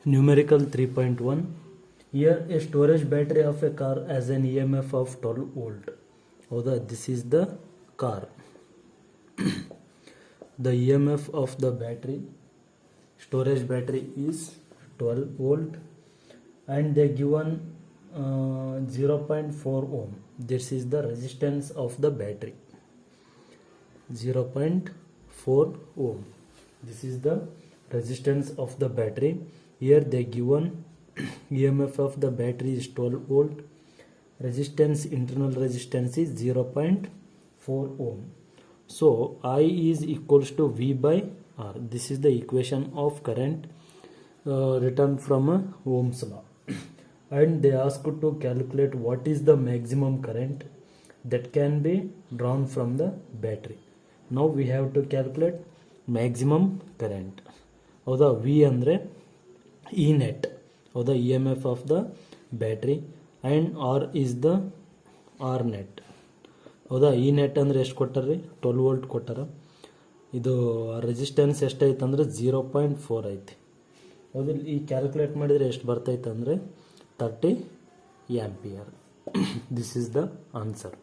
Numerical 3.1. Here a storage battery of a car has an EMF of 12 volt. ಹೌದಾ, this is the car. The EMF of the battery, storage battery, is 12 volt and they given 0.4 ohm. This is the resistance of the battery. 0.4 ohm. This is the resistance of the battery. Here they given EMF of the battery is 12 volt. Resistance, internal resistance is 0.4 ohm. So I is equals to V by R. This is the equation of current written from Ohm's law. And they ask to calculate what is the maximum current that can be drawn from the battery. Now we have to calculate maximum current. ಹೌದಾ, V ಅಂದರೆ E net. ಹೌದಾ, EMF of the battery, and R is the R net. ಹೌದಾ, E net ಅಂದರೆ ಎಷ್ಟು ಕೊಟ್ಟಾರ್ರಿ? 12 volt ಕೊಟ್ಟಾರ. ಇದು resistance ಎಷ್ಟೈತೆ ಅಂದರೆ 0.4 ಐತಿ. ಹೌದು, ಈ ಕ್ಯಾಲ್ಕುಲೇಟ್ ಮಾಡಿದರೆ ಎಷ್ಟು ಬರ್ತೈತೆ ಅಂದರೆ 30 ampere. This is the answer.